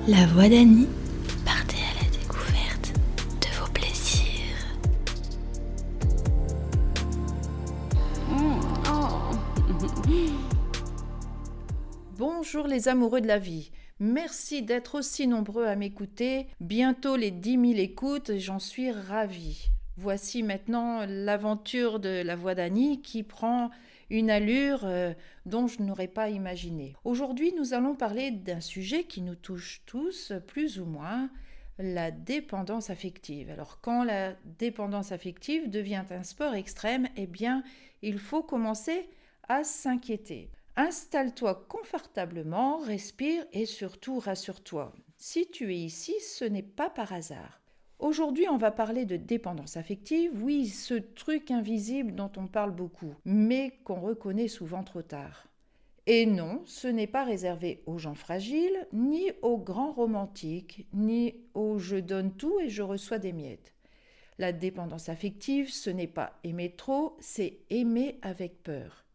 La voix d'Annie, partez à la découverte de vos plaisirs. Bonjour les amoureux de la vie, merci d'être aussi nombreux à m'écouter, bientôt les 10 000 écoutes, j'en suis ravie. Voici maintenant l'aventure de la voix d'Annie qui prend une allure dont je n'aurais pas imaginé. Aujourd'hui, nous allons parler d'un sujet qui nous touche tous, plus ou moins, la dépendance affective. Alors, quand la dépendance affective devient un sport extrême, eh bien, il faut commencer à s'inquiéter. Installe-toi confortablement, respire et surtout rassure-toi. Si tu es ici, ce n'est pas par hasard. Aujourd'hui, on va parler de dépendance affective, oui, ce truc invisible dont on parle beaucoup, mais qu'on reconnaît souvent trop tard. Et non, ce n'est pas réservé aux gens fragiles, ni aux grands romantiques, ni aux je donne tout et je reçois des miettes. La dépendance affective, ce n'est pas aimer trop, c'est aimer avec peur.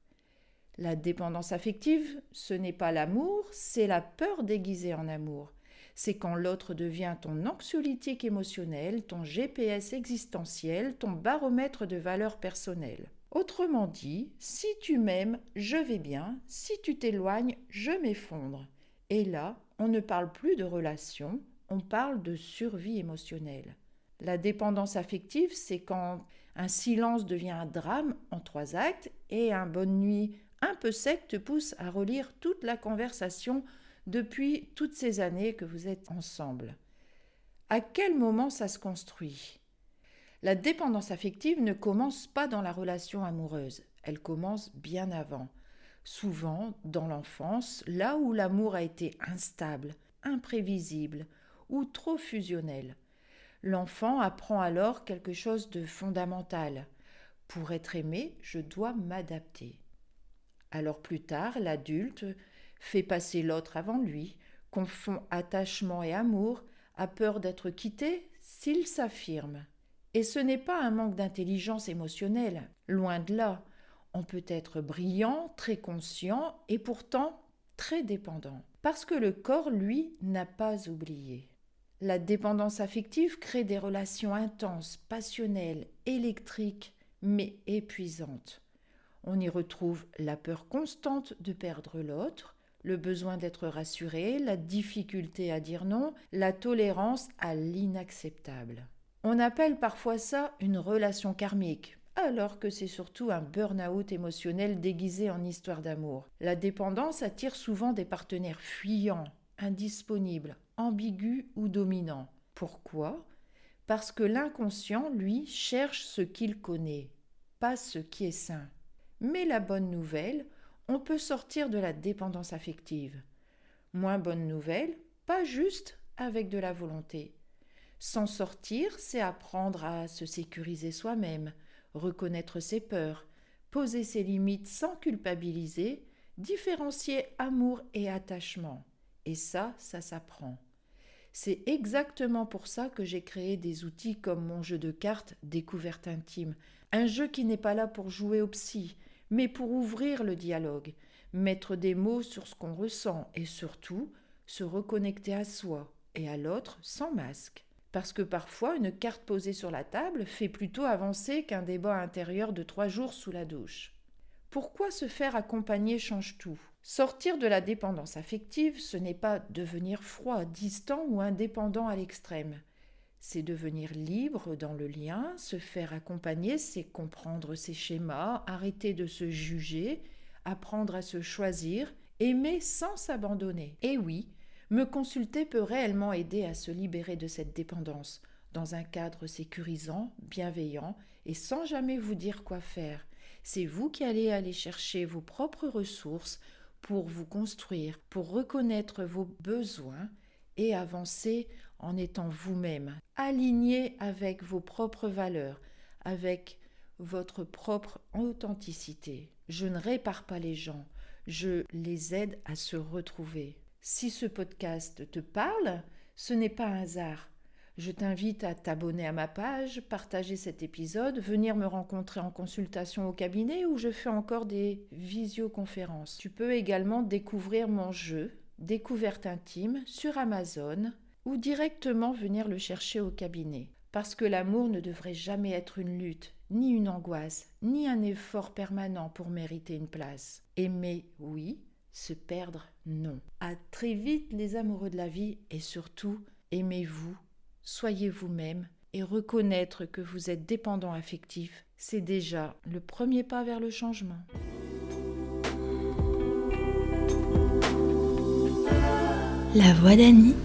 La dépendance affective, ce n'est pas l'amour, c'est la peur déguisée en amour. C'est quand l'autre devient ton anxiolytique émotionnel, ton GPS existentiel, ton baromètre de valeur personnelle. Autrement dit, si tu m'aimes, je vais bien, si tu t'éloignes, je m'effondre. Et là, on ne parle plus de relation, on parle de survie émotionnelle. La dépendance affective, c'est quand un silence devient un drame en 3 actes et un bonne nuit un peu sec te pousse à relire toute la conversation depuis toutes ces années que vous êtes ensemble. À quel moment ça se construit ? La dépendance affective ne commence pas dans la relation amoureuse, elle commence bien avant. Souvent dans l'enfance, là où l'amour a été instable, imprévisible ou trop fusionnel. L'enfant apprend alors quelque chose de fondamental. Pour être aimé, je dois m'adapter. Alors plus tard, l'adulte fait passer l'autre avant lui, confond attachement et amour, a peur d'être quitté s'il s'affirme. Et ce n'est pas un manque d'intelligence émotionnelle, loin de là. On peut être brillant, très conscient et pourtant très dépendant. Parce que le corps, lui, n'a pas oublié. La dépendance affective crée des relations intenses, passionnelles, électriques, mais épuisantes. On y retrouve la peur constante de perdre l'autre, le besoin d'être rassuré, la difficulté à dire non, la tolérance à l'inacceptable. On appelle parfois ça une relation karmique, alors que c'est surtout un burn-out émotionnel déguisé en histoire d'amour. La dépendance attire souvent des partenaires fuyants, indisponibles, ambigus ou dominants. Pourquoi ? Parce que l'inconscient, lui, cherche ce qu'il connaît, pas ce qui est sain. Mais la bonne nouvelle, on peut sortir de la dépendance affective. Moins bonne nouvelle, pas juste avec de la volonté. S'en sortir, c'est apprendre à se sécuriser soi-même, reconnaître ses peurs, poser ses limites sans culpabiliser, différencier amour et attachement. Et ça s'apprend. C'est exactement pour ça que j'ai créé des outils comme mon jeu de cartes Découverte intime. Un jeu qui n'est pas là pour jouer au psy, mais pour ouvrir le dialogue, mettre des mots sur ce qu'on ressent et surtout se reconnecter à soi et à l'autre sans masque. Parce que parfois, une carte posée sur la table fait plutôt avancer qu'un débat intérieur de 3 jours sous la douche. Pourquoi se faire accompagner change tout ? Sortir de la dépendance affective, ce n'est pas devenir froid, distant ou indépendant à l'extrême. C'est devenir libre dans le lien, se faire accompagner, c'est comprendre ses schémas, arrêter de se juger, apprendre à se choisir, aimer sans s'abandonner. Et oui, me consulter peut réellement aider à se libérer de cette dépendance, dans un cadre sécurisant, bienveillant et sans jamais vous dire quoi faire. C'est vous qui allez aller chercher vos propres ressources pour vous construire, pour reconnaître vos besoins et avancer en étant vous-même, aligné avec vos propres valeurs, avec votre propre authenticité. Je ne répare pas les gens, je les aide à se retrouver. Si ce podcast te parle, ce n'est pas un hasard. Je t'invite à t'abonner à ma page, partager cet épisode, venir me rencontrer en consultation au cabinet où je fais encore des visioconférences. Tu peux également découvrir mon jeu Découverte intime sur Amazon ou directement venir le chercher au cabinet. Parce que l'amour ne devrait jamais être une lutte, ni une angoisse, ni un effort permanent pour mériter une place. Aimer, oui, se perdre, non. À très vite les amoureux de la vie et surtout, aimez-vous, soyez vous-même et reconnaître que vous êtes dépendant affectif, c'est déjà le premier pas vers le changement. La voix d'Annie